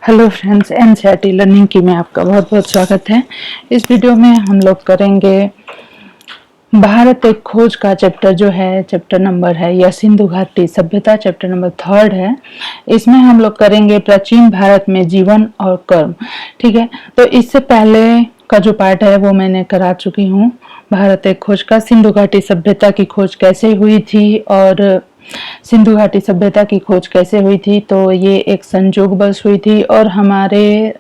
Hello friends, NCERT learning की में आपका बहुत बहुत स्वागत है। इस वीडियो में हम लोग करेंगे भारत एक खोज का चैप्टर जो है, चैप्टर नंबर है या सिंधु घाटी सभ्यता, चैप्टर नंबर 3 है। इसमें हम लोग करेंगे प्राचीन भारत में जीवन और कर्म। ठीक है, तो इससे पहले का जो पार्ट है वो मैंने करा चुकी हूँ। भारत एक खोज का सिंधु घाटी सभ्यता की खोज कैसे हुई थी और सिंधु घाटी सभ्यता की खोज कैसे हुई थी, तो ये एक संजोगवश हुई थी। और हमारे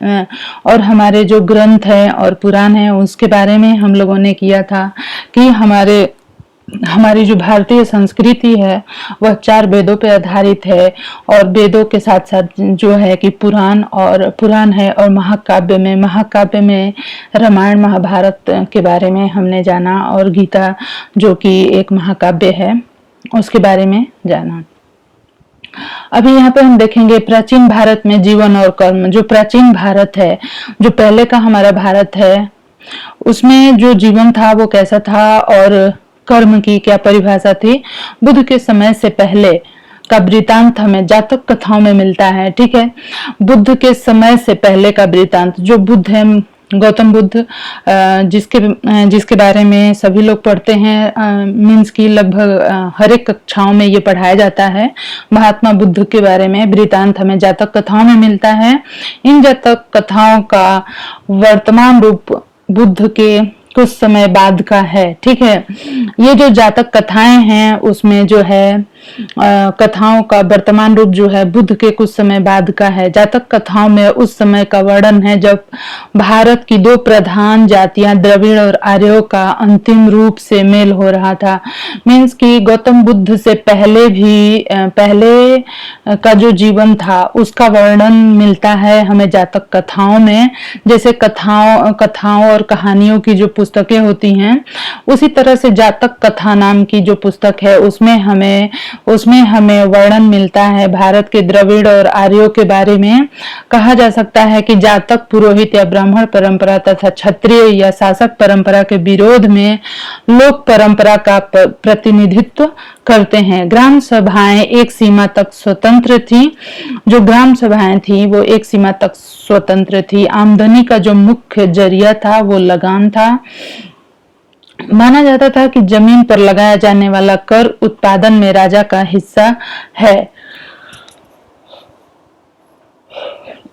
जो ग्रंथ हैं और पुराण हैं उसके बारे में हम लोगों ने किया था कि हमारी जो भारतीय संस्कृति है वह 4 वेदों पर आधारित है। और वेदों के साथ साथ जो है कि पुराण है और महाकाव्य में रामायण महाभारत के बारे में हमने जाना, और गीता जो कि एक महाकाव्य है उसके बारे में जाना। अभी यहाँ पे हम देखेंगे प्राचीन भारत में जीवन और कर्म। जो प्राचीन भारत है, जो पहले का हमारा भारत है, उसमें जो जीवन था वो कैसा था और कर्म की क्या परिभाषा थी। बुद्ध के समय से पहले का वृतांत हमें जातक कथाओं में मिलता है। ठीक है, बुद्ध के समय से पहले का वृतांत, जो बुद्ध है गौतम बुद्ध, जिसके बारे में सभी लोग पढ़ते हैं, मीन्स की लगभग हर एक कक्षाओं में ये पढ़ाया जाता है। महात्मा बुद्ध के बारे में वृतांत हमें जातक कथाओं में मिलता है। इन जातक कथाओं का वर्तमान रूप बुद्ध के कुछ समय बाद का है। ठीक है, ये जो जातक कथाएं हैं उसमें जो है कथाओं का वर्तमान रूप जो है बुद्ध के कुछ समय बाद का है। जातक कथाओं में उस समय का वर्णन है जब भारत की 2 प्रधान जातियां द्रविड़ और आर्यों का अंतिम रूप से मेल हो रहा था। मीन्स कि गौतम बुद्ध से पहले का जो जीवन था उसका वर्णन मिलता है हमें जातक कथाओं में। जैसे कथाओं और कहानियों की जो पुस्तकें होती हैं, उसी तरह से जातक कथा नाम की जो पुस्तक है उसमें हमें वर्णन मिलता है भारत के द्रविड़ और आर्यों के बारे में। कहा जा सकता है कि जातक पुरोहित या ब्राह्मण परंपरा तथा क्षत्रिय या शासक परंपरा के विरोध में लोक परंपरा का प्रतिनिधित्व करते हैं। ग्राम सभाएं एक सीमा तक स्वतंत्र थी। जो ग्राम सभाएं थी वो एक सीमा तक स्वतंत्र थी। आमदनी का जो मुख्य जरिया था वो लगान था। माना जाता था कि जमीन पर लगाया जाने वाला कर उत्पादन में राजा का हिस्सा है।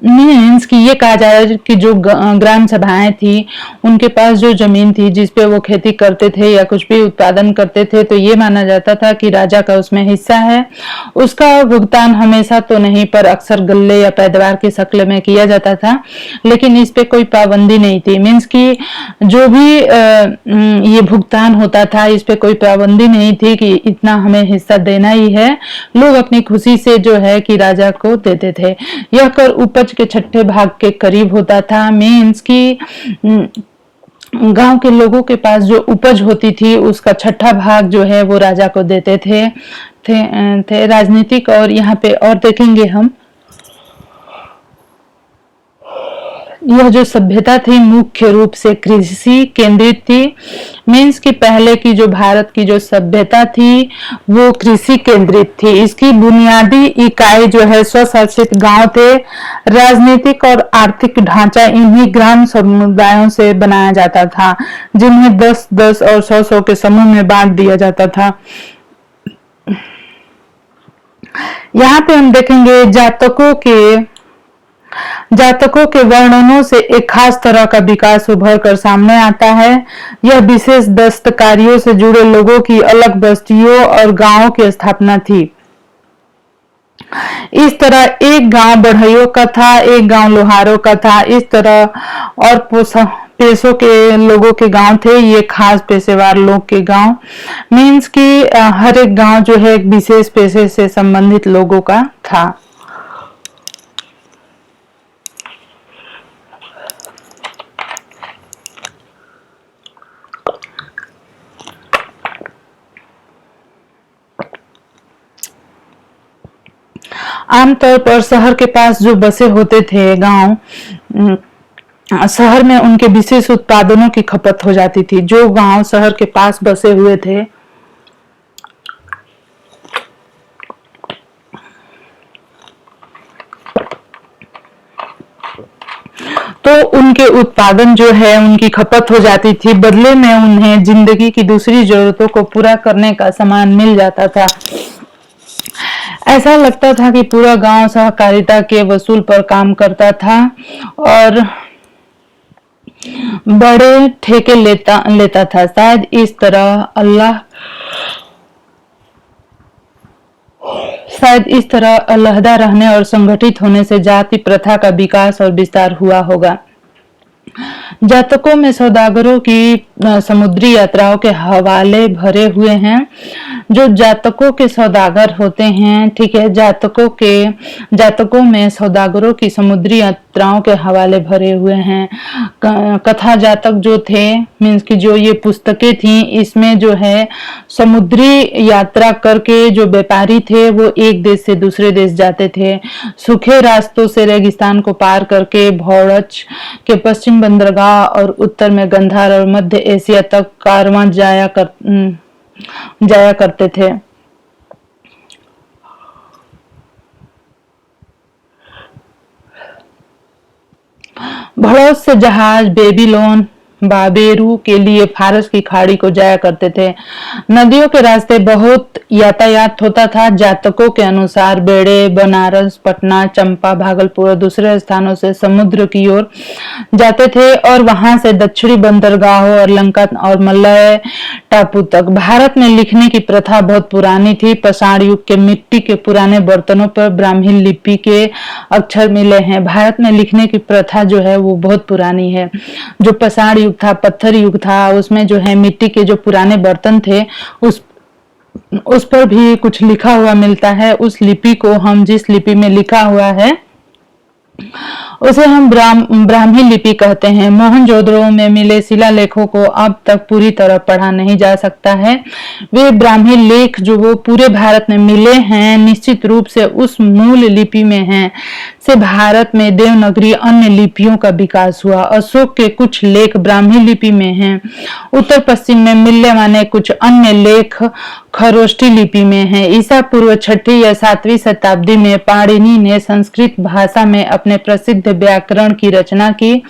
मीन्स कि ये कहा जाए कि जो ग्राम सभाएं थी उनके पास जो जमीन थी जिसपे वो खेती करते थे या कुछ भी उत्पादन करते थे, तो ये माना जाता था कि राजा का उसमें हिस्सा है। उसका भुगतान हमेशा तो नहीं पर अक्सर गल्ले या पैदावार की शक्ल में किया जाता था, लेकिन इस पे कोई पाबंदी नहीं थी। मीन्स कि जो भी ये भुगतान होता था इस पे कोई पाबंदी नहीं थी कि इतना हमें हिस्सा देना ही है। लोग अपनी खुशी से जो है कि राजा को देते थे। यह कर उपज के 6ठे भाग के करीब होता था। मीन्स की गांव के लोगों के पास जो उपज होती थी उसका 6ठा भाग जो है वो राजा को देते थे। राजनीतिक, और यहाँ पे और देखेंगे हम, यह जो सभ्यता थी मुख्य रूप से कृषि केंद्रित थी। मीन्स कि पहले की जो भारत की जो सभ्यता थी वो कृषि केंद्रित थी। इसकी बुनियादी इकाई जो है स्वशासित गांव थे। राजनीतिक और आर्थिक ढांचा इन्हीं ग्राम समुदायों से बनाया जाता था, जिन्हें 10-10 और 100-100 के समूह में बांट दिया जाता था। यहाँ पे हम देखेंगे जातकों के वर्णनों से एक खास तरह का विकास उभर कर सामने आता है। यह विशेष दस्तकारियों से जुड़े लोगों की अलग बस्तियों और गांवों की स्थापना थी। इस तरह एक गांव बढ़इयों का था, एक गांव लोहारों का था। इस तरह और पेशों के लोगों के गांव थे, ये खास पेशेवार लोग के गांव। मीन्स कि हर एक गांव जो है एक विशेष पेशे से संबंधित लोगों का था। आमतौर पर शहर के पास जो बसे होते थे गांव, शहर में उनके विशेष उत्पादनों की खपत हो जाती थी। जो गांव शहर के पास बसे हुए थे तो उनके उत्पादन जो है उनकी खपत हो जाती थी, बदले में उन्हें जिंदगी की दूसरी जरूरतों को पूरा करने का सामान मिल जाता था। ऐसा लगता था कि पूरा गांव सहकारिता के वसूल पर काम करता था और बड़े ठेके लेता था। शायद इस तरह अलहदा रहने और संगठित होने से जाति प्रथा का विकास और विस्तार हुआ होगा। जातकों में सौदागरों की समुद्री यात्राओं के हवाले भरे हुए हैं। जो जातकों के सौदागर होते हैं, ठीक है, जातकों में सौदागरों की समुद्री यात्राओं के हवाले भरे हुए हैं। कथा जातक जो थे, मीन्स की जो ये पुस्तकें थी, इसमें जो है समुद्री यात्रा करके जो व्यापारी थे वो एक देश से दूसरे देश जाते थे। सूखे रास्तों से रेगिस्तान को पार करके भौड़च के पश्चिम बंदरगाह और उत्तर में गंधार और मध्य एशिया तक कारवां जाया करते थे। बहुत से जहाज बेबीलोन बाबेरू के लिए फारस की खाड़ी को जाया करते थे। नदियों के रास्ते बहुत यातायात होता था। जातकों के अनुसार बेड़े बनारस, पटना, चंपा, भागलपुर और दूसरे स्थानों से समुद्र की ओर जाते थे और वहां से दक्षिणी बंदरगाहों और लंका और मलय टापू तक। भारत में लिखने की प्रथा बहुत पुरानी थी। पाषाण युग के मिट्टी के पुराने बर्तनों पर ब्राह्मी लिपि के अक्षर मिले हैं। भारत में लिखने की प्रथा जो है वो बहुत पुरानी है। जो पाषाण युग था, पत्थर युग था, उसमें जो है मिट्टी के जो पुराने बर्तन थे उस पर भी कुछ लिखा हुआ मिलता है। उस लिपि को हम, जिस लिपि में लिखा हुआ है उसे हम ब्राह्मी लिपि कहते हैं। मोहनजोदड़ो में मिले शिलालेखों को अब तक पूरी तरह पढ़ा नहीं जा सकता है। वे ब्राह्मी लेख जो वो पूरे भारत में मिले हैं, निश्चित रूप से उस मूल लिपि में हैं। से भारत में देवनागरी अन्य लिपियों का विकास हुआ। अशोक के कुछ लेख ब्राह्मी लिपि में हैं। उत्तर पश्चिम में मिलने वाले कुछ अन्य लेख खरोष्ठी लिपि में हैं। ईसा पूर्व 6वीं या 7वीं शताब्दी में पाणिनि ने संस्कृत भाषा में अपने प्रसिद्ध व्याकरण की रचना की।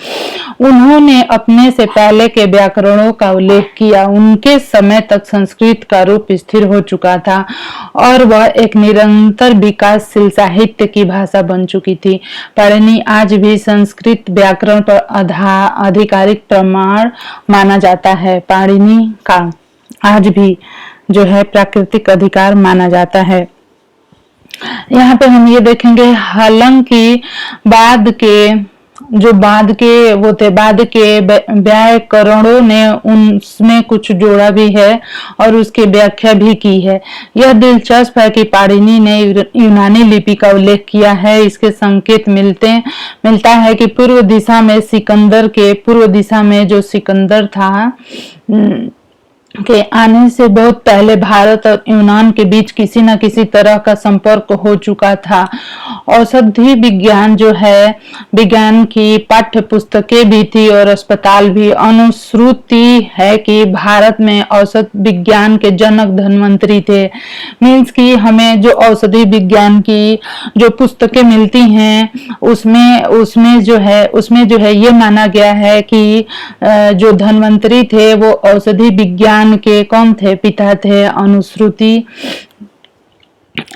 उन्होंने अपने से पहले के व्याकरणों का उल्लेख किया। उनके समय तक संस्कृत का रूप स्थिर हो चुका था और वह एक निरंतर विकासशील साहित्य की भाषा बन चुकी थी। पाणिनि आज भी संस्कृत व्याकरण पर आधिकारिक प्रमाण माना जाता है। पाणिनि का आज भी जो है प्राकृतिक अधिकार माना जाता है। यहाँ पे हम ये देखेंगे, हालांकि बाद के व्याकरणों ने उनमें कुछ जोड़ा भी है और उसकी व्याख्या भी की है। यह दिलचस्प है कि पाणिनि ने यूनानी लिपि का उल्लेख किया है। इसके संकेत मिलता है कि पूर्व दिशा में जो सिकंदर था के आने से बहुत पहले भारत और यूनान के बीच किसी न किसी तरह का संपर्क हो चुका था। औषधि विज्ञान जो है, विज्ञान की पाठ्य पुस्तकें भी थी और अस्पताल भी। अनुश्रुति है कि भारत में औषध विज्ञान के जनक धन्वंतरी थे। मीन्स कि हमें जो औषधि विज्ञान की जो पुस्तकें मिलती हैं उसमें जो है ये माना गया है कि जो धन्वंतरी थे वो औषधि विज्ञान के कौन थे, पिता थे। अनुश्रुति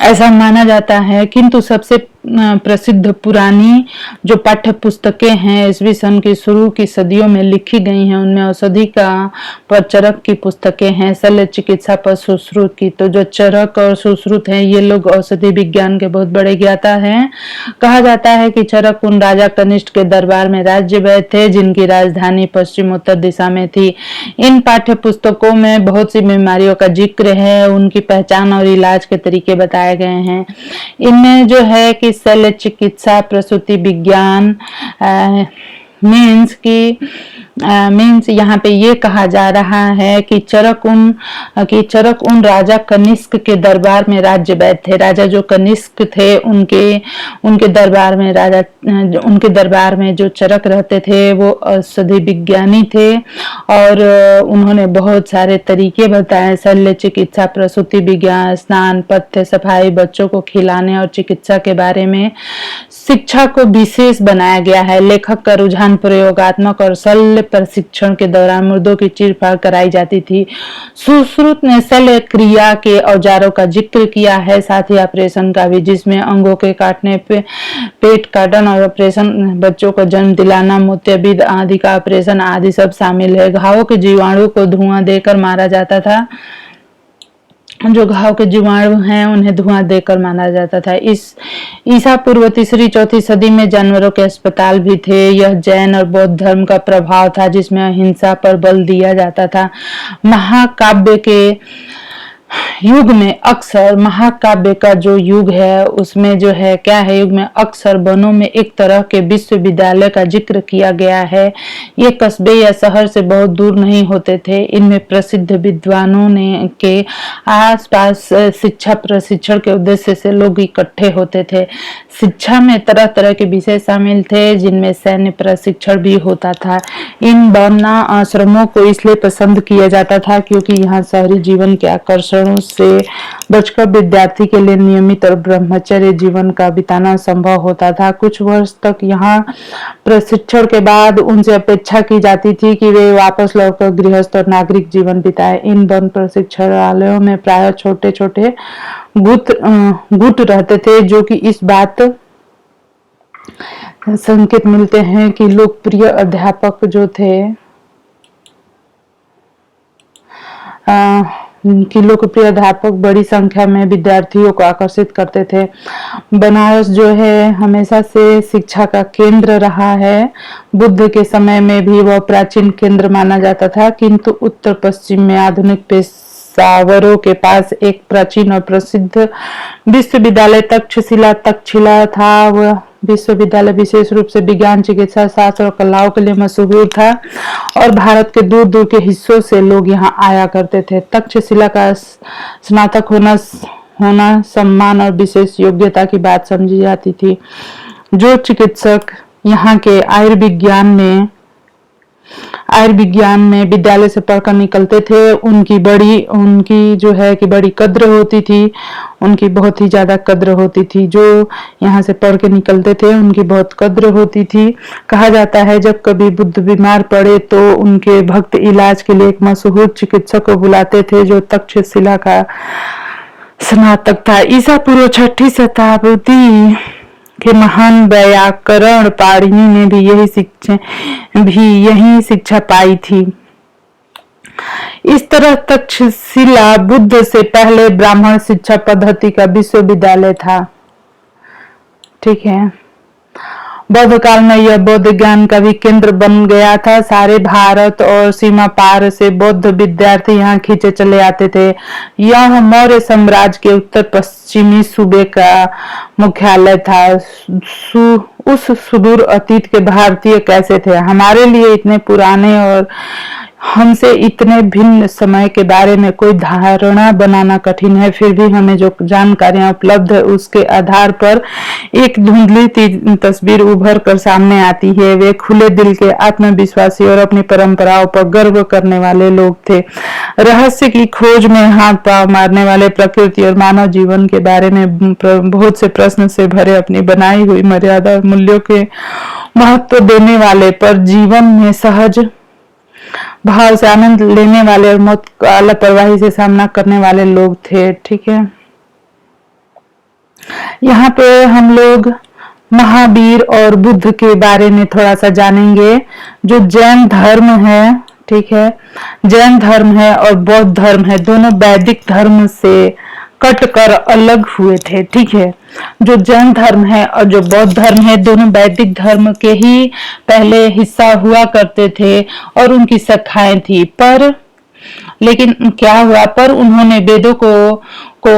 ऐसा माना जाता है। किंतु सबसे प्रसिद्ध पुरानी जो पाठ्य पुस्तकें हैं ईस्वी सन की शुरू की सदियों में लिखी गई हैं, उनमें औषधि का पर चरक की पुस्तकें हैं, शल्य चिकित्सा पर सुश्रुत की। तो जो चरक और सुश्रुत हैं ये लोग औषधि विज्ञान के बहुत बड़े ज्ञाता हैं। कहा जाता है कि चरक उन राजा कनिष्ठ के दरबार में राज्य वैद्य थे जिनकी राजधानी पश्चिमोत्तर दिशा में थी। इन पाठ्य पुस्तकों में बहुत सी बीमारियों का जिक्र है, उनकी पहचान और इलाज के तरीके बताए गए हैं। इनमें जो है कि शल्य चिकित्सा, प्रसूति विज्ञान, मीन्स की मीन्स यहाँ पे ये कहा जा रहा है कि चरक उन राजा कनिष्क के दरबार में राज्यवैद थे। राजा जो कनिष्क थे उनके दरबार में उनके दरबार में जो चरक रहते थे वो औषधि विज्ञानी थे और उन्होंने बहुत सारे तरीके बताए, शल्य चिकित्सा, प्रसूति विज्ञान, स्नान, पथ्य, सफाई, बच्चों को खिलाने और चिकित्सा के बारे में शिक्षा को विशेष बनाया गया है। लेखक का रुझान प्रयोगात्मक और शल्य प्रशिक्षण के दौरान मुर्दों की चीरफाड़ कराई जाती थी। सुश्रुत ने शल्य क्रिया के औजारों का जिक्र किया है, साथ ही ऑपरेशन का भी, जिसमें अंगों के काटने, पेट काटन और ऑपरेशन, बच्चों को जन्म दिलाना, मोतियाबिंद आदि का ऑपरेशन आदि सब शामिल है। घावों के जीवाणु को धुआं देकर मारा जाता था। जो घाव के जीवाणु हैं उन्हें धुआं देकर मारा जाता था। इस ईसा पूर्व 3री-4थी सदी में जानवरों के अस्पताल भी थे। यह जैन और बौद्ध धर्म का प्रभाव था जिसमें अहिंसा पर बल दिया जाता था। महाकाव्य के युग में अक्सर, महाकाव्य का जो युग है उसमें जो है क्या है, युग में अक्सर वनों में एक तरह के विश्वविद्यालय का जिक्र किया गया है। ये कस्बे या शहर से बहुत दूर नहीं होते थे। इनमें प्रसिद्ध विद्वानों ने के आसपास शिक्षा प्रशिक्षण के उद्देश्य से लोग इकट्ठे होते थे। शिक्षा में तरह तरह के विषय शामिल थे जिनमें सैन्य प्रशिक्षण भी होता था। इन वन आश्रमों को इसलिए पसंद किया जाता था क्योंकि यहाँ शहरी जीवन के आकर्षणों से बचकर विद्यार्थी के लिए नियमित और ब्रह्मचर्य जीवन का बिताना संभव होता था। कुछ वर्ष तक यहाँ प्रशिक्षण के बाद उनसे अपेक्षा की जाती थी कि वे वापस लौटकर गृहस्थ और नागरिक जीवन बिताएं। इन वन प्रशिक्षणालयों में प्राय छोटे छोटे गुट रहते थे, जो कि इस बात संकेत मिलते हैं कि लोकप्रिय अध्यापक जो थे बड़ी संख्या में विद्यार्थियों को आकर्षित करते थे। बनारस जो है हमेशा से शिक्षा का केंद्र रहा है। बुद्ध के समय में भी वह प्राचीन केंद्र माना जाता था, किंतु उत्तर पश्चिम में आधुनिक पेशावरों के पास एक प्राचीन और प्रसिद्ध विश्वविद्यालय तक्षशिला था। वह विश्वविद्यालय विशेष रूप से विज्ञान, चिकित्सा, शास्त्र और कलाओं के लिए मशहूर था और भारत के दूर दूर के हिस्सों से लोग यहाँ आया करते थे। तक्षशिला का स्नातक होना सम्मान और विशेष योग्यता की बात समझी जाती थी। जो चिकित्सक यहाँ के आयुर्विज्ञान में विद्यालय से पढ़कर निकलते थे उनकी बड़ी कद्र होती थी। उनकी बहुत ही ज्यादा कद्र होती थी। जो यहाँ से पढ़ के निकलते थे उनकी बहुत कद्र होती थी। कहा जाता है जब कभी बुद्ध बीमार पड़े तो उनके भक्त इलाज के लिए एक मशहूर चिकित्सक को बुलाते थे जो तक्षशिला का स्नातक था। ईसा पूर्व 6ठी शताब्दी के महान व्याकरण पाणिनि ने भी यही शिक्षा पाई थी। इस तरह तक्षशिला बुद्ध से पहले ब्राह्मण शिक्षा पद्धति का विश्वविद्यालय था। ठीक है। बौद्ध काल में यह बौद्ध ज्ञान का भी केंद्र बन गया था। सारे भारत और सीमा पार से बौद्ध विद्यार्थी यहाँ खींचे चले आते थे। यह मौर्य साम्राज्य के उत्तर पश्चिमी सूबे का मुख्यालय था। उस सुदूर अतीत के भारतीय कैसे थे? हमारे लिए इतने पुराने और हमसे इतने भिन्न समय के बारे में कोई धारणा बनाना कठिन है। फिर भी हमें जो जानकारियां उपलब्ध है उसके आधार पर एक धुंधली तस्वीर उभर कर सामने आती है। वे खुले दिल के, आत्मविश्वासी और अपनी परंपराओं पर गर्व करने वाले लोग थे। रहस्य की खोज में हाथ पांव मारने वाले, प्रकृति और मानव जीवन के बारे में बहुत से प्रश्न से भरे, अपनी बनाई हुई मर्यादा और मूल्यों के महत्व देने वाले, पर जीवन में सहज भाव से आनंद लेने वाले और मौत का लापरवाही से सामना करने वाले लोग थे। ठीक है। यहाँ पे हम लोग महावीर और बुद्ध के बारे में थोड़ा सा जानेंगे। जो जैन धर्म है, ठीक है, जैन धर्म है और बौद्ध धर्म है, दोनों वैदिक धर्म से कट कर अलग हुए थे। ठीक है। जो जैन धर्म है और जो बौद्ध धर्म है दोनों वैदिक धर्म के ही पहले हिस्सा हुआ करते थे और उनकी शाखाएं थी। लेकिन क्या हुआ, पर उन्होंने वेदों को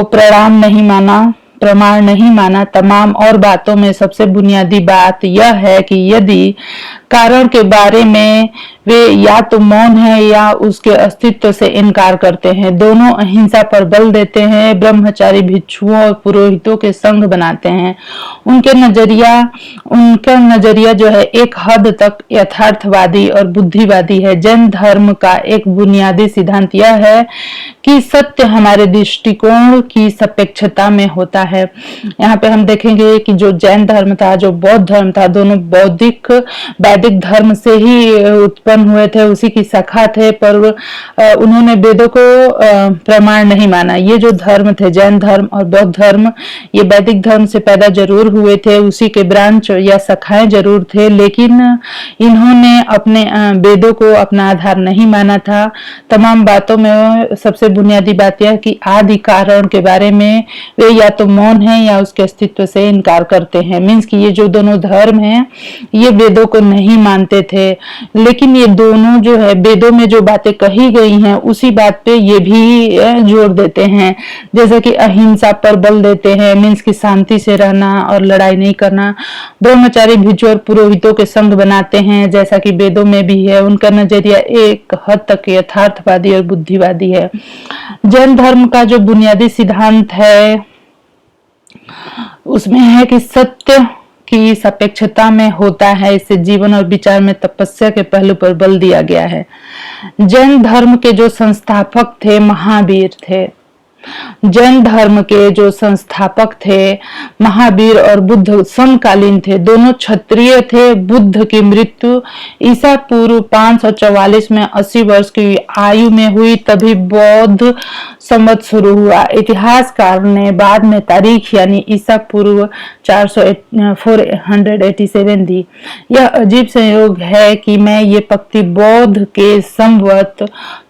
प्रमाण नहीं माना। तमाम और बातों में सबसे बुनियादी बात यह है कि यदि कारण के बारे में वे या तो मौन है या उसके अस्तित्व से इनकार करते हैं। दोनों अहिंसा पर बल देते हैं, ब्रह्मचारी भिक्षुओं और पुरोहितों के संग बनाते हैं। उनका नजरिया जो है एक हद तक यथार्थवादी और बुद्धिवादी है। जैन धर्म का एक बुनियादी सिद्धांत यह है कि सत्य हमारे दृष्टिकोण की सापेक्षता में होता है। यहाँ पे हम देखेंगे कि जो जैन धर्म था, जो बौद्ध धर्म था, दोनों वैदिक धर्म से ही उत्पन्न हुए थे, उसी की शाखा थे, पर उन्होंने वेदों को प्रमाण नहीं माना। ये जो धर्म थे, जैन धर्म और बौद्ध धर्म, ये वैदिक धर्म से पैदा जरूर हुए थे, उसी के ब्रांच या शाखाएं जरूर थे, लेकिन इन्होंने अपने वेदों को अपना आधार नहीं माना था। तमाम बातों में सबसे बुनियादी बात यह कि आदि कारण के बारे में वे या तो मौन है या उसके अस्तित्व से इनकार करते हैं। मीन्स कि ये जो दोनों धर्म हैं, ये वेदों को नहीं मानते थे, लेकिन ये दोनों जो है वेदों में जो बातें कही गई हैं उसी बात पे ये भी जोर देते हैं। जैसे कि अहिंसा पर बल देते हैं, मीन्स कि शांति से रहना और लड़ाई नहीं करना। ब्रह्मचारी भिक्षु और पुरोहितों के संग बनाते हैं, जैसा कि वेदों में भी है। उनका नजरिया एक हद तक यथार्थवादी और बुद्धिवादी है। जैन धर्म का जो बुनियादी सिद्धांत है उसमें है कि सत्य की सापेक्षता में होता है। इससे जीवन और विचार में तपस्या के पहलू पर बल दिया गया है। जैन धर्म के जो संस्थापक थे महावीर थे। जैन धर्म के जो संस्थापक थे महावीर और बुद्ध समकालीन थे, दोनों क्षत्रिय थे। बुद्ध की मृत्यु ईसा पूर्व 544 में 80 वर्ष की आयु में हुई, तभी बौद्ध संवत शुरू हुआ। इतिहासकार ने बाद में तारीख यानी ईसा पूर्व 487 दी। यह अजीब संयोग है कि मैं ये पंक्ति बौद्ध के संवत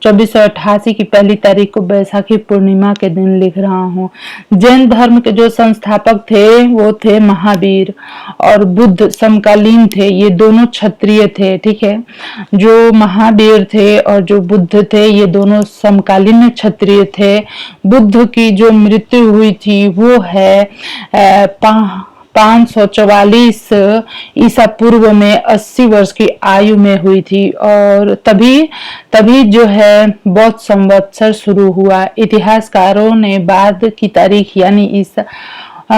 2488 की पहली तारीख को बैसाखी पूर्णिमा के दिन लिख रहा हूँ। जैन धर्म के जो संस्थापक थे वो थे महावीर और बुद्ध समकालीन थे। ये दोनों क्षत्रिय थे, ठीक है। जो महावीर थे और जो बुद्ध थे ये दोनों समकालीन क्षत्रिय थे। बुद्ध की जो मृत्यु हुई थी वो है 544 ईसा पूर्व में 80 वर्ष की आयु में हुई थी, और तभी जो है बौद्ध संवत्सर शुरू हुआ। इतिहासकारों ने बाद की तारीख यानी ईसा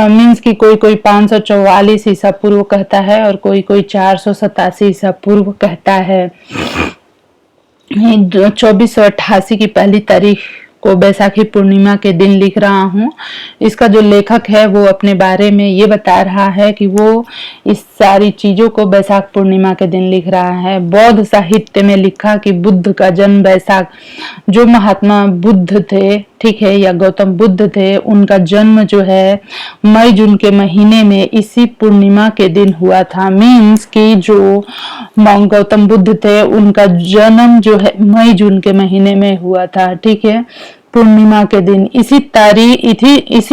मीन्स की कोई 544 ईसा पूर्व कहता है और कोई 487 ईसा पूर्व कहता है। 2488 की पहली तारीख को बैसाखी पूर्णिमा के दिन लिख रहा हूँ। इसका जो लेखक है वो अपने बारे में ये बता रहा है कि वो इस सारी चीजों को बैसाख पूर्णिमा के दिन लिख रहा है। बौद्ध साहित्य में लिखा कि बुद्ध का जन्म बैसाख, जो महात्मा बुद्ध थे, ठीक है, या गौतम बुद्ध थे, उनका जन्म जो है मई जून के महीने में इसी पूर्णिमा के दिन हुआ था। मीन्स कि जो गौतम बुद्ध थे उनका जन्म जो है मई जून के महीने में हुआ था, ठीक है, पूर्णिमा के दिन। इसी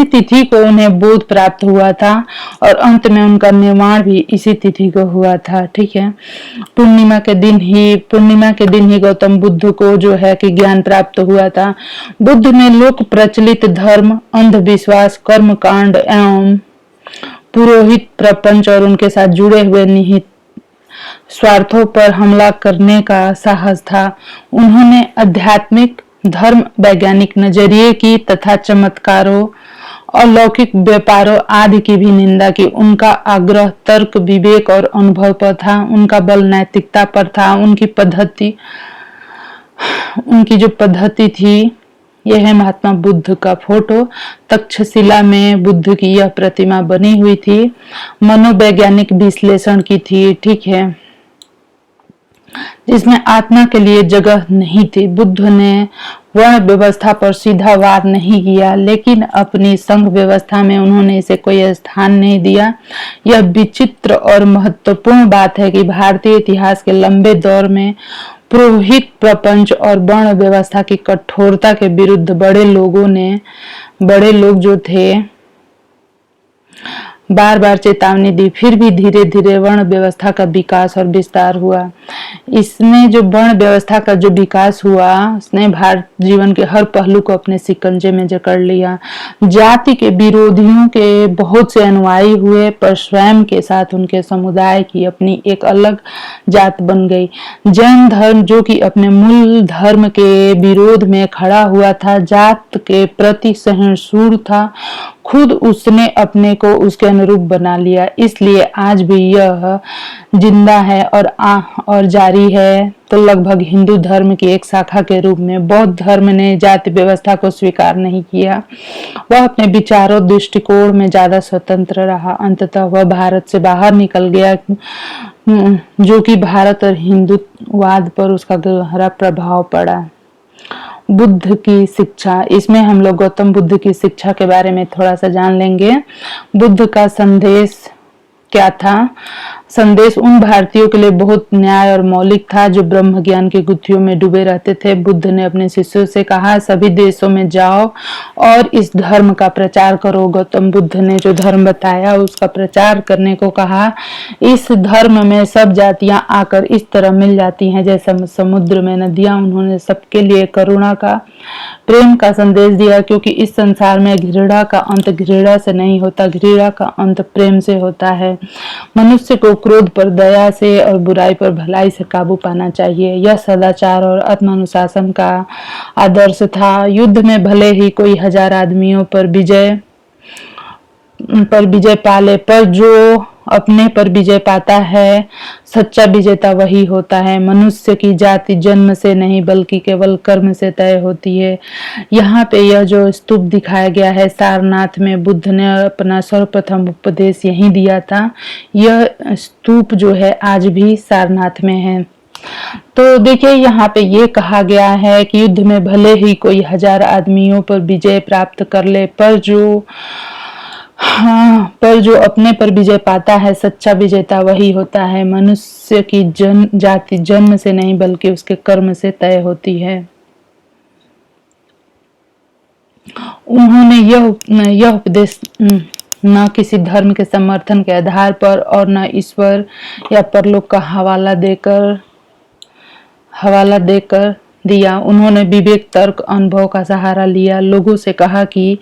तिथि को उन्हें बोध प्राप्त हुआ था और अंत में उनका निर्माण भी इसी तिथि को हुआ था, ठीक है। पूर्णिमा के दिन ही गौतम बुद्ध को जो है कि ज्ञान प्राप्त हुआ था। बुद्ध में लोक प्रचलित धर्म, अंधविश्वास, कर्मकांड एवं पुरोहित प्रपंच और उनके साथ जुड़े हुए निहित स्वार्थों पर हमला करने का साहस था। उन्होंने आध्यात्मिक, धर्म वैज्ञानिक नजरिए की तथा चमत्कारों, अलौकिक व्यापारों आदि की भी निंदा की। उनका आग्रह तर्क, विवेक और अनुभव पर था। उनका बल नैतिकता पर था। उनकी जो पद्धति थी, यह है महात्मा बुद्ध का फोटो। तक्षशिला में बुद्ध की यह प्रतिमा बनी हुई थी। मनोवैज्ञानिक विश्लेषण की थी, ठीक है, जिसमें आत्मा के लिए जगह नहीं थी। बुद्ध ने वर्ण व्यवस्था पर सीधा वार नहीं किया, लेकिन अपनी संघ व्यवस्था में उन्होंने इसे कोई स्थान नहीं दिया। यह विचित्र और महत्वपूर्ण बात है कि भारतीय इतिहास के लंबे दौर में पुरोहित प्रपंच और वर्ण व्यवस्था की कठोरता के विरुद्ध बड़े लोग जो थे बार बार चेतावनी दी, फिर भी धीरे धीरे वर्ण व्यवस्था का विकास और विस्तार हुआ। इसमें जो वर्ण व्यवस्था का जो विकास हुआ, उसने भारत जीवन के हर पहलू को अपने शिकंजे में जकड़ लिया। जाति के विरोधियों के बहुत से अनुयायी हुए, पर स्वयं के साथ उनके समुदाय की अपनी एक अलग जात बन गई। जैन धर्म जो कि अपने मूल धर्म के विरोध में खड़ा हुआ था, जात के प्रति सहिष्णु था, खुद उसने अपने को उसके अनुरूप बना लिया। इसलिए आज भी यह जिंदा है और जारी है। तो लगभग हिंदू धर्म की एक शाखा के रूप में बौद्ध धर्म ने जाति व्यवस्था को स्वीकार नहीं किया। वह अपने विचारों दृष्टिकोण में ज्यादा स्वतंत्र रहा। अंततः वह भारत से बाहर निकल गया, जो कि भारत और हिंदुवाद पर उसका गहरा प्रभाव पड़ा। बुद्ध की शिक्षा, इसमें हम लोग गौतम बुद्ध की शिक्षा के बारे में थोड़ा सा जान लेंगे। बुद्ध का संदेश क्या था? संदेश उन भारतीयों के लिए बहुत न्याय और मौलिक था जो ब्रह्म ज्ञान की गुत्थियों में डूबे रहते थे। बुद्ध ने अपने शिष्यों से कहा, सभी देशों में जाओ और इस धर्म का प्रचार करो। गौतम बुद्ध ने जो धर्म बताया उसका प्रचार करने को कहा। इस धर्म में सब जातियां आकर इस तरह मिल जाती हैं जैसे समुद्र में नदियां। उन्होंने सबके लिए करुणा का, प्रेम का संदेश दिया, क्योंकि इस संसार में घृणा का अंत घृणा से नहीं होता, घृणा का अंत प्रेम से होता है। मनुष्य को क्रोध पर दया से और बुराई पर भलाई से काबू पाना चाहिए। यह सदाचार और आत्मानुशासन का आदर्श था। युद्ध में भले ही कोई 1000 आदमियों पर विजय पाले, पर जो अपने पर विजय पाता है, सच्चा विजेता वही होता है। मनुष्य की जाति जन्म से नहीं बल्कि केवल कर्म से तय होती है। यहाँ पे यह जो स्तूप दिखाया गया है सारनाथ में, बुद्ध ने अपना सर्वप्रथम उपदेश यहीं दिया था। यह स्तूप जो है आज भी सारनाथ में है। तो देखिए यहाँ पे ये कहा गया है कि युद्ध में भले ही कोई 1000 आदमियों पर विजय प्राप्त कर ले, पर जो अपने पर विजय पाता है, सच्चा विजेता वही होता है। मनुष्य की जाति जन्म से नहीं बल्कि उसके कर्म से तय होती है। उन्होंने यह उपदेश न किसी धर्म के समर्थन के आधार पर और न ईश्वर या परलोक का हवाला देकर दिया। उन्होंने विवेक, तर्क, अनुभव का सहारा लिया। लोगों से कहा कि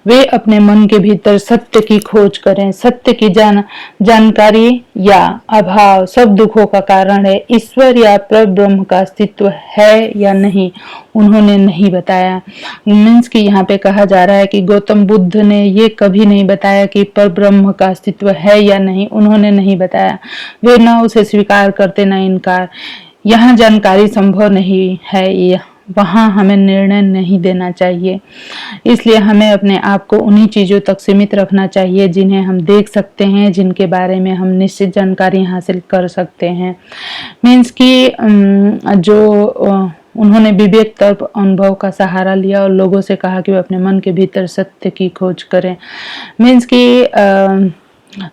वे अपने मन के भीतर सत्य की खोज करें। सत्य की जानकारी या अभाव सब दुखों का कारण है। ईश्वर या परब्रह्म का अस्तित्व है या नहीं, उन्होंने नहीं बताया। मीन्स कि यहाँ पे कहा जा रहा है कि गौतम बुद्ध ने ये कभी नहीं बताया कि परब्रह्म का अस्तित्व है या नहीं, उन्होंने नहीं बताया। वे न उसे स्वीकार करते न इनकार। यहाँ जानकारी संभव नहीं है, वहाँ हमें निर्णय नहीं देना चाहिए। इसलिए हमें अपने आप को उन्हीं चीजों तक सीमित रखना चाहिए जिन्हें हम देख सकते हैं, जिनके बारे में हम निश्चित जानकारी हासिल कर सकते हैं। मीन्स कि जो उन्होंने विवेक, तर्क, अनुभव का सहारा लिया और लोगों से कहा कि वे अपने मन के भीतर सत्य की खोज करें। मीन्स कि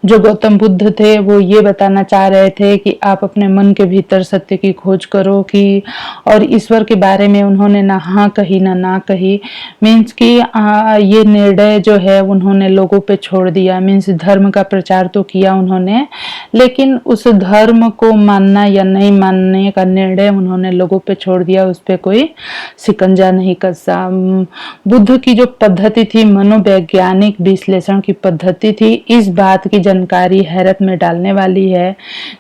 जो गौतम बुद्ध थे वो ये बताना चाह रहे थे कि आप अपने मन के भीतर सत्य की खोज करो कि, और ईश्वर के बारे में उन्होंने ना हाँ कही ना कही। मीन्स कि ये निर्णय जो है उन्होंने लोगों पे छोड़ दिया। मीन्स धर्म का प्रचार तो किया उन्होंने, लेकिन उस धर्म को मानना या नहीं मानने का निर्णय उन्होंने लोगों पे छोड़ दिया। उस पे कोई शिकंजा नहीं कसा। बुद्ध की जो पद्धति थी, मनोवैज्ञानिक विश्लेषण की पद्धति थी, इस बात की जानकारी हैरत में डालने वाली है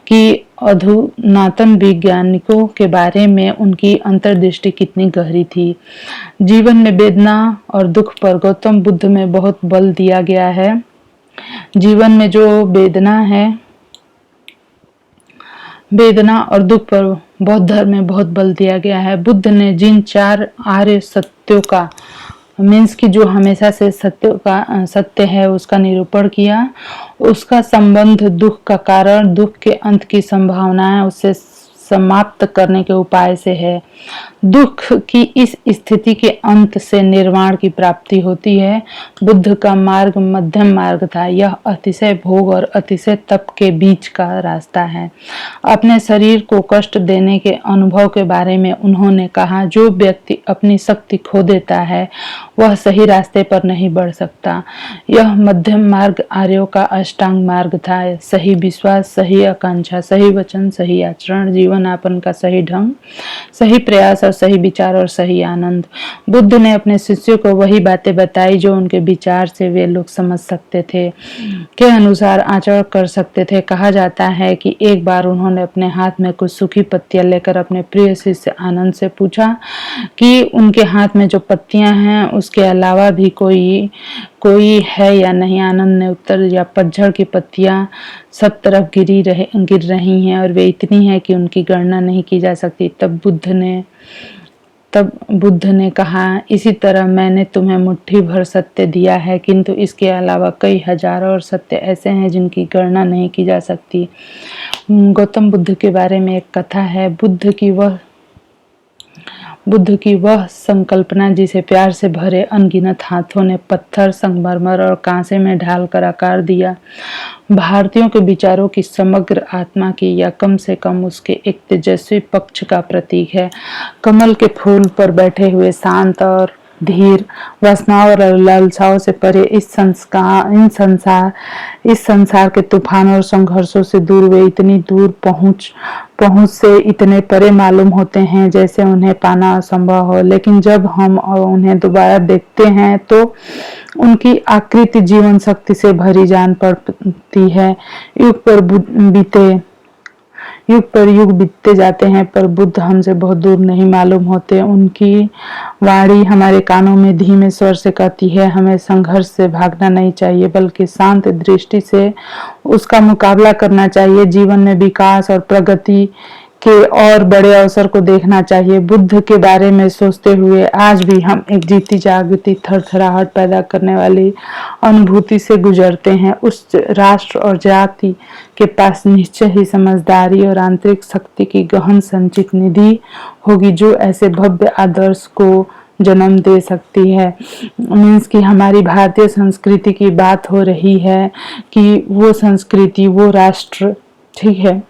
कि अधुनातन वैज्ञानिकों के बारे में उनकी अंतर्दृष्टि कितनी गहरी थी। जीवन में वेदना और दुख पर गौतम बुद्ध में बहुत बल दिया गया है। जीवन में जो वेदना है, वेदना और दुख पर बौद्ध धर्म में बहुत बल दिया गया है। बुद्ध ने जिन 4 आर्य सत्यों का, मीन्स कि जो हमेशा से सत्य है उसका निरूपण किया। उसका संबंध दुख का कारण, दुख के अंत की संभावना है, उससे समाप्त करने के उपाय से है। दुख की इस स्थिति के अंत से निर्वाण की प्राप्ति होती है। बुद्ध का मार्ग मध्यम मार्ग था। यह अतिशय भोग और अतिशय तप के बीच का रास्ता है। अपने शरीर को कष्ट देने के अनुभव के बारे में उन्होंने कहा, जो व्यक्ति अपनी शक्ति खो देता है वह सही रास्ते पर नहीं बढ़ सकता। यह मध्यम मार्ग आर्यों का अष्टांग मार्ग था। सही विश्वास, सही आकांक्षा, सही वचन, सही आचरण जीवन होनापन का सही ढंग, सही प्रयास और सही विचार और सही आनंद। बुद्ध ने अपने शिष्यों को वही बातें बताई जो उनके विचार से वे लोग समझ सकते थे, के अनुसार आचरण कर सकते थे। कहा जाता है कि एक बार उन्होंने अपने हाथ में कुछ सूखी पत्तियां लेकर अपने प्रिय शिष्य आनंद से पूछा कि उनके हाथ में जो पत्तियां हैं उसके अलावा भी कोई है या नहीं। आनंद ने उत्तर दिया, पतझड़ की पत्तियां सब तरफ गिर रही हैं और वे इतनी हैं कि उनकी गणना नहीं की जा सकती। तब बुद्ध ने कहा, इसी तरह मैंने तुम्हें मुट्ठी भर सत्य दिया है, किंतु इसके अलावा कई हजारों और सत्य ऐसे हैं जिनकी गणना नहीं की जा सकती। गौतम बुद्ध के बारे में एक कथा है। बुद्ध की वह संकल्पना जिसे प्यार से भरे अनगिनत हाथों ने पत्थर, संगमरमर और कांसे में ढालकर आकार दिया, भारतीयों के विचारों की समग्र आत्मा की या कम से कम उसके एक तेजस्वी पक्ष का प्रतीक है। कमल के फूल पर बैठे हुए शांत और धीर, वासनाओं और लालसाओं से परे इस संसार के तूफानों और संघर्षों से दूर, वे इतनी दूर पहुंच से इतने परे मालूम होते हैं जैसे उन्हें पाना असंभव हो। लेकिन जब हम उन्हें दोबारा देखते हैं तो उनकी आकृति जीवन शक्ति से भरी जान पड़ती है। युग पर युग बीतते जाते हैं पर बुद्ध हमसे बहुत दूर नहीं मालूम होते। उनकी वाणी हमारे कानों में धीमे स्वर से कहती है, हमें संघर्ष से भागना नहीं चाहिए बल्कि शांत दृष्टि से उसका मुकाबला करना चाहिए। जीवन में विकास और प्रगति के और बड़े अवसर को देखना चाहिए। बुद्ध के बारे में सोचते हुए आज भी हम एक जीती जागती थरथराहट पैदा करने वाली अनुभूति से गुजरते हैं। उस राष्ट्र और जाति के पास निश्चय ही समझदारी और आंतरिक शक्ति की गहन संचित निधि होगी जो ऐसे भव्य आदर्श को जन्म दे सकती है। मीन्स कि हमारी भारतीय संस्कृति की बात हो रही है कि वो संस्कृति, वो राष्ट्र, ठीक है,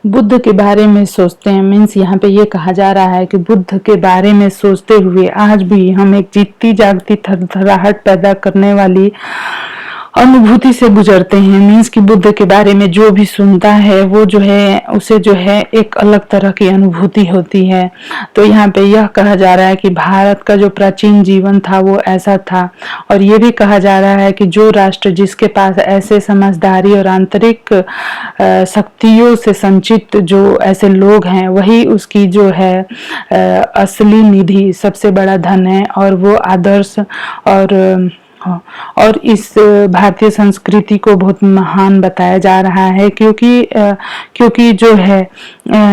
बुद्ध के बारे में सोचते हैं। मीन्स यहाँ पे ये कहा जा रहा है कि बुद्ध के बारे में सोचते हुए आज भी हम एक जीती जागती थरथराहट पैदा करने वाली अनुभूति से गुजरते हैं। मीन्स कि बुद्ध के बारे में जो भी सुनता है वो जो है उसे जो है एक अलग तरह की अनुभूति होती है। तो यहाँ पे यह कहा जा रहा है कि भारत का जो प्राचीन जीवन था वो ऐसा था, और ये भी कहा जा रहा है कि जो राष्ट्र जिसके पास ऐसे समझदारी और आंतरिक शक्तियों से संचित जो ऐसे लोग हैं वही उसकी जो है असली निधि, सबसे बड़ा धन है। और वो आदर्श और इस भारतीय संस्कृति को बहुत महान बताया जा रहा है क्योंकि जो है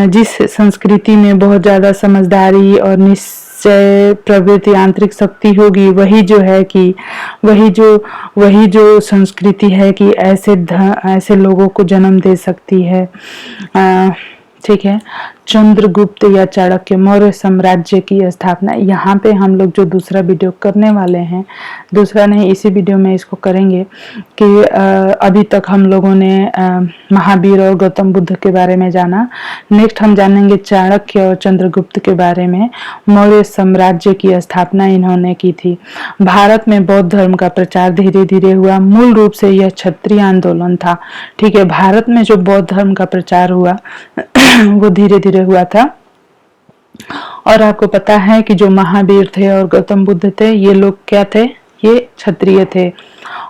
जिस संस्कृति में बहुत ज्यादा समझदारी और निश्चय प्रवृत्ति, आंतरिक शक्ति होगी, वही जो संस्कृति है कि ऐसे लोगों को जन्म दे सकती है। ठीक है। चंद्रगुप्त या चाणक्य, मौर्य साम्राज्य की स्थापना। यहाँ पे हम लोग जो दूसरा वीडियो करने वाले हैं, दूसरा नहीं इसी वीडियो में इसको करेंगे कि अभी तक हम लोगों ने महावीर और गौतम बुद्ध के बारे में जाना। नेक्स्ट हम जानेंगे चाणक्य और चंद्रगुप्त के बारे में। मौर्य साम्राज्य की स्थापना इन्होंने की थी। भारत में बौद्ध धर्म का प्रचार धीरे धीरे हुआ। मूल रूप से यह क्षत्रिय आंदोलन था। ठीक है, भारत में जो बौद्ध धर्म का प्रचार हुआ वो धीरे धीरे हुआ था। और आपको पता है कि जो महावीर थे और गौतम बुद्ध थे, ये लोग क्या थे? ये क्षत्रिय थे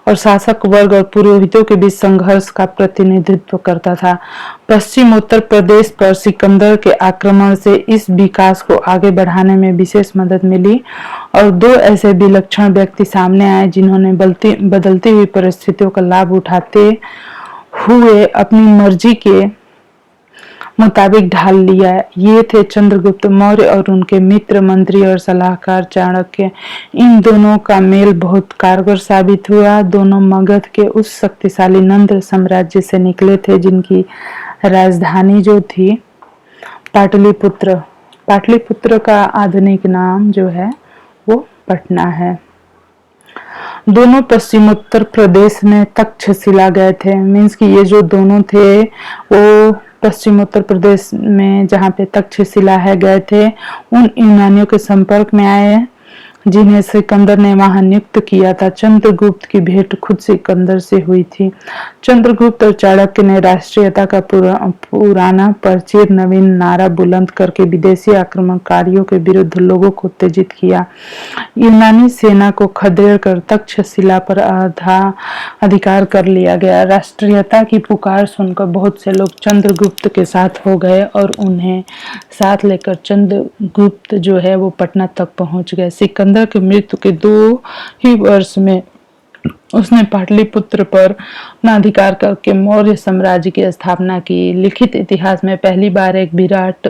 और शासक वर्ग और पुरोहितों के बीच संघर्ष का प्रतिनिधित्व करता था। पश्चिम उत्तर प्रदेश पर सिकंदर के आक्रमण से इस विकास को आगे बढ़ाने में विशेष मदद मिली और दो ऐसे विलक्षण व्यक्ति सामने आए जिन्होंने बदलती हुई परिस्थितियों का लाभ उठाते हुए अपनी मर्जी के मुताबिक ढाल लिया। ये थे चंद्रगुप्त मौर्य और उनके मित्र, मंत्री और सलाहकार चाणक्य। इन दोनों का मेल बहुत कारगर साबित हुआ। दोनों मगध के उस शक्तिशाली नंद साम्राज्य से निकले थे जिनकी राजधानी जो थी पाटलिपुत्र। पाटलिपुत्र का आधुनिक नाम जो है वो पटना है। दोनों पश्चिमोत्तर प्रदेश में तक्षशिला गए थे। मीन्स कि ये जो दोनों थे वो पश्चिम उत्तर प्रदेश में जहाँ पे तक्षशिला है गए थे। उन यूनानियों के संपर्क में आए जिन्हें सिकंदर ने वहां नियुक्त किया था। चंद्रगुप्त की भेंट खुद सिकंदर से हुई थी। चंद्रगुप्त और चाणक्य ने राष्ट्रीयता का पुराना परचिर नवीन नारा बुलंद करके विदेशी आक्रमणकारियों के विरुद्ध लोगों को उत्तेजित किया। यूनानी सेना को खदेड़ कर तक्षशिला पर अधिकार कर लिया गया। राष्ट्रीयता की पुकार सुनकर बहुत से लोग चंद्रगुप्त के साथ हो गए और उन्हें साथ लेकर चंद्रगुप्त जो है वो पटना तक पहुंच गए। सिकंदर की मृत्यु के 2 ही वर्ष में उसने पाटलिपुत्र पर अपना अधिकार करके मौर्य साम्राज्य की स्थापना की। लिखित इतिहास में पहली बार एक विराट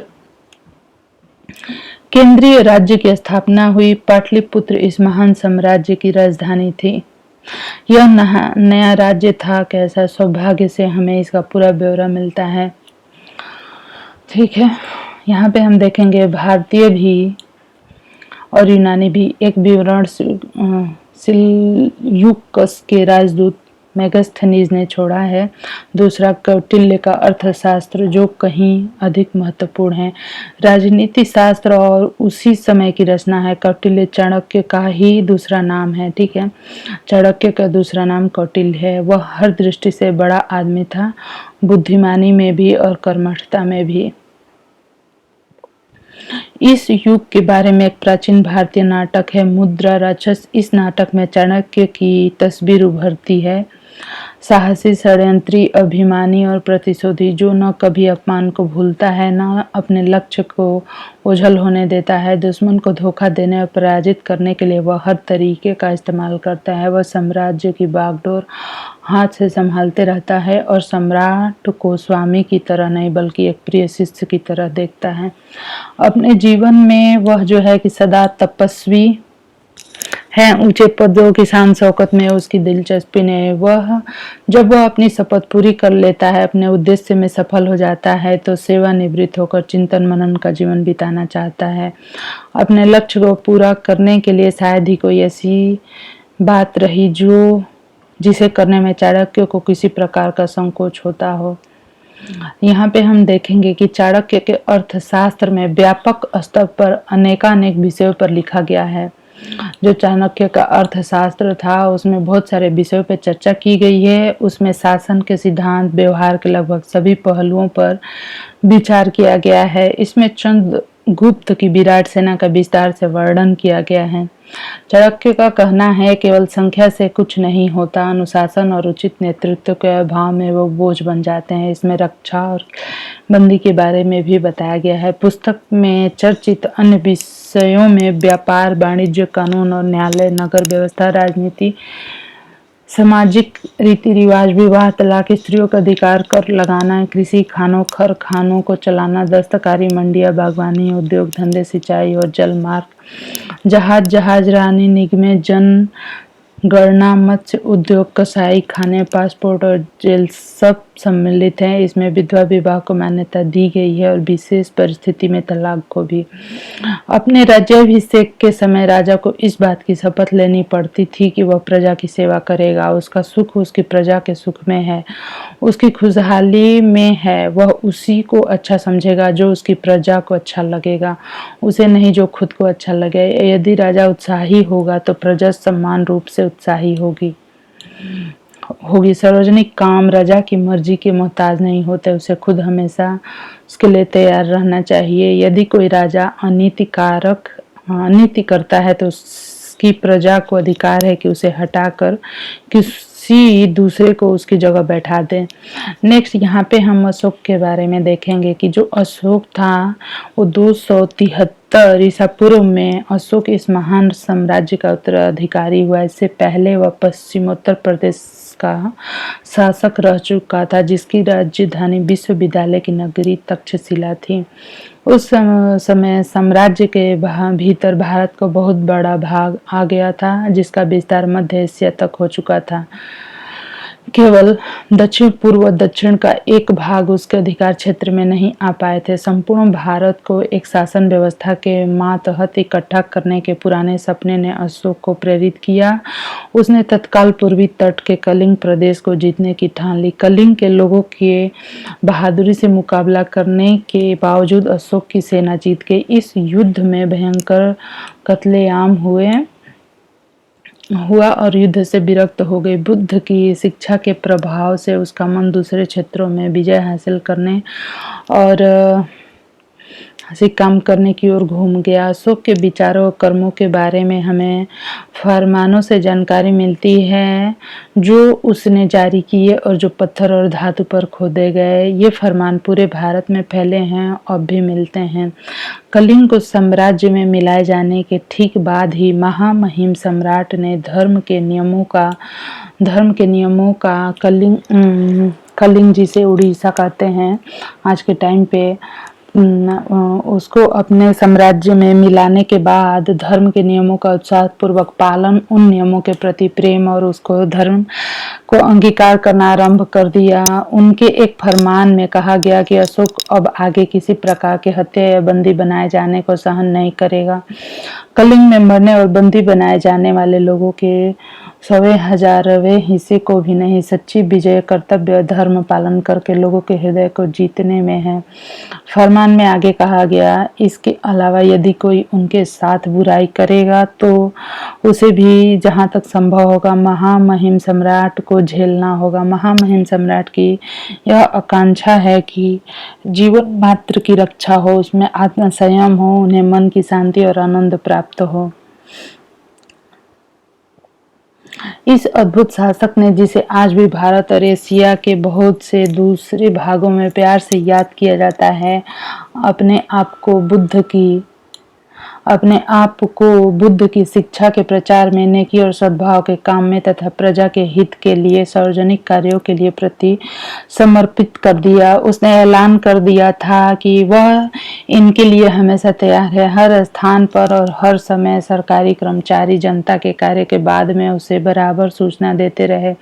केंद्रीय राज्य की स्थापना हुई। पाटलिपुत्र इस महान साम्राज्य की राजधानी थी। यह नया राज्य था। कैसा सौभाग्य से हमें इसका पूरा ब्यौरा मिलता है। ठीक है, यहाँ पे हम देखेंगे भारतीय भी और यूनानी भी। एक विवरण सिल्यूकस के राजदूत मेगास्थनीज ने छोड़ा है। दूसरा कौटिल्य का अर्थशास्त्र जो कहीं अधिक महत्वपूर्ण है। राजनीति शास्त्र और उसी समय की रचना है। कौटिल्य चाणक्य का ही दूसरा नाम है। ठीक है, चाणक्य का दूसरा नाम कौटिल्य है। वह हर दृष्टि से बड़ा आदमी था, बुद्धिमानी में भी और कर्मठता में भी। इस युग के बारे में एक प्राचीन भारतीय नाटक है मुद्रा राक्षस। इस नाटक में चाणक्य की तस्वीर उभरती है। साहसी, षड्यंत्री, अभिमानी और प्रतिशोधी, जो न कभी अपमान को भूलता है न अपने लक्ष्य को ओझल होने देता है। दुश्मन को धोखा देने और पराजित करने के लिए वह हर तरीके का इस्तेमाल करता है। वह साम्राज्य की बागडोर हाथ से संभालते रहता है और सम्राट को स्वामी की तरह नहीं बल्कि एक प्रिय शिष्य की तरह देखता है। अपने जीवन में वह जो है कि सदा तपस्वी है। ऊंचे पदों की शान शौकत में उसकी दिलचस्पी नहीं। जब वह अपनी शपथ पूरी कर लेता है, अपने उद्देश्य में सफल हो जाता है, तो सेवानिवृत्त होकर चिंतन मनन का जीवन बिताना चाहता है। अपने लक्ष्य को पूरा करने के लिए शायद ही कोई ऐसी बात रही जिसे करने में चाणक्य को किसी प्रकार का संकोच होता हो। यहाँ पे हम देखेंगे कि चाणक्य के अर्थशास्त्र में व्यापक स्तर पर अनेकानेक विषयों पर लिखा गया है। जो चाणक्य का अर्थशास्त्र था उसमें बहुत सारे विषयों पर चर्चा की गई है। उसमें शासन के सिद्धांत, व्यवहार के लगभग सभी पहलुओं पर विचार किया गया है। इसमें चंद्रगुप्त की विराट सेना का विस्तार से वर्णन किया गया है। चाणक्य का कहना है केवल संख्या से कुछ नहीं होता, अनुशासन और उचित नेतृत्व के अभाव में वो बोझ बन जाते हैं। इसमें रक्षा और बंदी के बारे में भी बताया गया है। पुस्तक में चर्चित अन्य विषयों में व्यापार, वाणिज्य, कानून और न्यायालय, नगर व्यवस्था, राजनीति, सामाजिक रीति रिवाज, विवाह, तलाक, स्त्रियों का अधिकार, कर लगाना, कृषि, कारखानों को चलाना, दस्तकारी, मंडियां, बागवानी, उद्योग धंधे, सिंचाई और जलमार्ग, जहाज रानी, निगमें, जनगणना, मत्स्य उद्योग, कसाई खाने, पासपोर्ट और जेल सब सम्मिलित हैं। इसमें विधवा विवाह को मान्यता दी गई है और विशेष परिस्थिति में तलाक को भी। अपने राज्याभिषेक के समय राजा को इस बात की शपथ लेनी पड़ती थी कि वह प्रजा की सेवा करेगा। उसका सुख उसकी प्रजा के सुख में है, उसकी खुशहाली में है। वह उसी को अच्छा समझेगा जो उसकी प्रजा को अच्छा लगेगा, उसे नहीं जो खुद को अच्छा लगे। यदि राजा उत्साही होगा तो प्रजा समान रूप से उत्साही होगी। सार्वजनिक काम राजा की मर्जी के मोहताज नहीं होते, उसे खुद हमेशा उसके लिए तैयार रहना चाहिए। यदि कोई राजा अनीति करता है तो उसकी प्रजा को अधिकार है कि उसे हटाकर किसी दूसरे को उसकी जगह बैठा दे। नेक्स्ट यहाँ पे हम अशोक के बारे में देखेंगे कि जो अशोक था वो 273 ईसा पूर्व में अशोक इस महान साम्राज्य का उत्तराधिकारी हुआ। इससे पहले वह पश्चिमोत्तर प्रदेश का शासक रह चुका था, जिसकी राजधानी विश्वविद्यालय की नगरी तक्षशिला थी। उस समय साम्राज्य के भीतर भारत को बहुत बड़ा भाग आ गया था, जिसका विस्तार मध्य एशिया तक हो चुका था। केवल दक्षिण पूर्व दक्षिण का एक भाग उसके अधिकार क्षेत्र में नहीं आ पाए थे। संपूर्ण भारत को एक शासन व्यवस्था के मातहत इकट्ठा करने के पुराने सपने ने अशोक को प्रेरित किया। उसने तत्काल पूर्वी तट के कलिंग प्रदेश को जीतने की ठान ली। कलिंग के लोगों के बहादुरी से मुकाबला करने के बावजूद अशोक की सेना जीत गई। इस युद्ध में भयंकर कत्लेआम हुआ और युद्ध से विरक्त हो गई। बुद्ध की शिक्षा के प्रभाव से उसका मन दूसरे क्षेत्रों में विजय हासिल करने और काम करने की ओर घूम गया। अशोक के विचारों और कर्मों के बारे में हमें फरमानों से जानकारी मिलती है जो उसने जारी किए और जो पत्थर और धातु पर खोदे गए। ये फरमान पूरे भारत में फैले हैं, अब भी मिलते हैं। कलिंग को साम्राज्य में मिलाए जाने के ठीक बाद ही महामहिम सम्राट ने धर्म के नियमों का कलिंग जिसे उड़ीसा कहते हैं आज के टाइम पे, उसको अपने साम्राज्य में मिलाने के बाद धर्म के नियमों का उत्साहपूर्वक पालन, उन नियमों के प्रति प्रेम और उसको धर्म को अंगीकार करना आरंभ कर दिया। उनके एक फरमान में कहा गया कि अशोक अब आगे किसी प्रकार के हत्या या बंदी बनाए जाने को सहन नहीं करेगा। कलिंग में मरने और बंदी बनाए जाने वाले लोगों के 100,000वें हिस्से को भी नहीं। सच्ची विजय कर्तव्य धर्म पालन करके लोगों के हृदय को जीतने में है। फरमान में आगे कहा गया, इसके अलावा यदि कोई उनके साथ बुराई करेगा तो उसे भी जहां तक संभव होगा महामहिम सम्राट को झेलना होगा। महामहिम सम्राट की यह आकांक्षा है कि जीवन मात्र की रक्षा हो, उसमें आत्मसंयम हो, उन्हें मन की शांति और आनंद प्राप्त हो। इस अद्भुत शासक ने, जिसे आज भी भारत और एशिया के बहुत से दूसरे भागों में प्यार से याद किया जाता है, अपने आप को बुद्ध की शिक्षा के प्रचार में, नेकी और सद्भाव के काम में तथा प्रजा के हित के लिए सार्वजनिक कार्यों के लिए प्रति समर्पित कर दिया। उसने ऐलान कर दिया था कि वह इनके लिए हमेशा तैयार है। हर स्थान पर और हर समय सरकारी कर्मचारी जनता के कार्य के बाद में उसे बराबर सूचना देते रहे।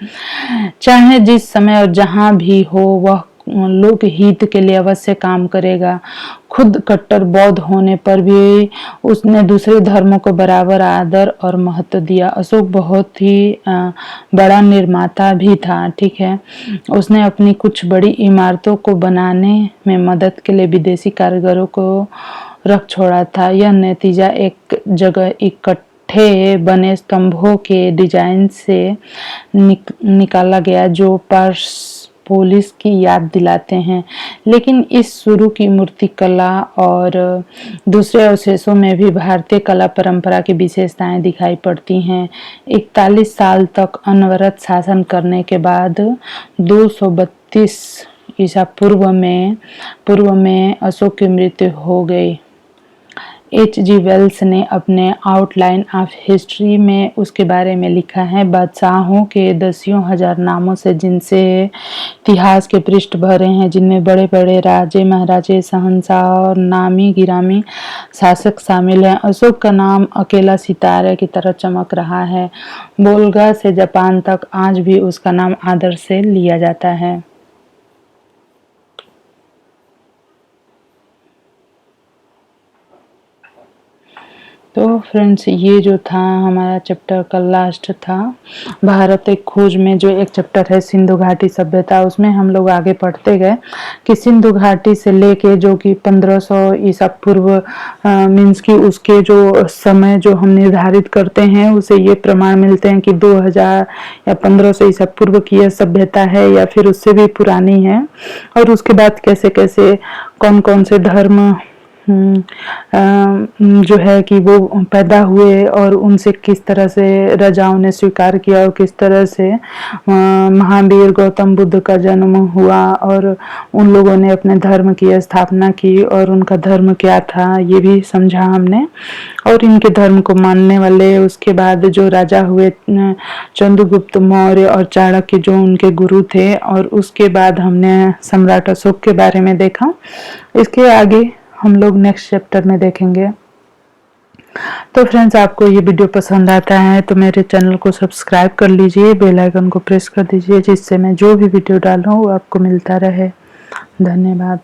चाहे जिस समय और जहां भी हो, वह लोक हित के लिए अवश्य काम करेगा। खुद कट्टर बौद्ध होने पर भी उसने दूसरे धर्मों को बराबर आदर और महत्व दिया। अशोक बहुत ही बड़ा निर्माता भी था, ठीक है। उसने अपनी कुछ बड़ी इमारतों को बनाने में मदद के लिए विदेशी कारीगरों को रख छोड़ा था। यह नतीजा एक जगह इकट्ठे बने स्तंभों के डिजाइन से निकाला गया जो पोलिस की याद दिलाते हैं। लेकिन इस शुरू की मूर्ति कला और दूसरे अवशेषों में भी भारतीय कला परंपरा की विशेषताएं दिखाई पड़ती हैं। 41 साल तक अनवरत शासन करने के बाद 232 ईसा पूर्व में अशोक की मृत्यु हो गई। H.G. वेल्स ने अपने आउटलाइन ऑफ हिस्ट्री में उसके बारे में लिखा है, बादशाहों के दसियों हजार नामों से जिनसे इतिहास के पृष्ठ भरे हैं, जिनमें बड़े बड़े राजे, महाराजे, शहंशाह और नामी गिरामी शासक शामिल हैं, अशोक का नाम अकेला सितारे की तरह चमक रहा है। वोल्गा से जापान तक आज भी उसका नाम आदर से लिया जाता है। तो फ्रेंड्स, ये जो था हमारा चैप्टर का लास्ट था, भारत एक खोज में जो एक चैप्टर है सिंधु घाटी सभ्यता, उसमें हम लोग आगे पढ़ते गए कि सिंधु घाटी से लेके जो कि 1500 ईसा पूर्व मीन्स कि उसके जो समय जो हम निर्धारित करते हैं उसे ये प्रमाण मिलते हैं कि 2000 या 1500 ईसा पूर्व की यह सभ्यता है या फिर उससे भी पुरानी है। और उसके बाद कैसे कैसे कौन कौन से धर्म जो है कि वो पैदा हुए और उनसे किस तरह से राजाओं ने स्वीकार किया और किस तरह से महावीर गौतम बुद्ध का जन्म हुआ और उन लोगों ने अपने धर्म की स्थापना की और उनका धर्म क्या था ये भी समझा हमने। और इनके धर्म को मानने वाले उसके बाद जो राजा हुए चंद्रगुप्त मौर्य और चाणक्य जो उनके गुरु थे, और उसके बाद हमने सम्राट अशोक के बारे में देखा। इसके आगे हम लोग नेक्स्ट चैप्टर में देखेंगे तो फ्रेंड्स, आपको ये वीडियो पसंद आता है तो मेरे चैनल को सब्सक्राइब कर लीजिए, बेल आइकन को प्रेस कर दीजिए, जिससे मैं जो भी वीडियो डालूँ वो आपको मिलता रहे। धन्यवाद।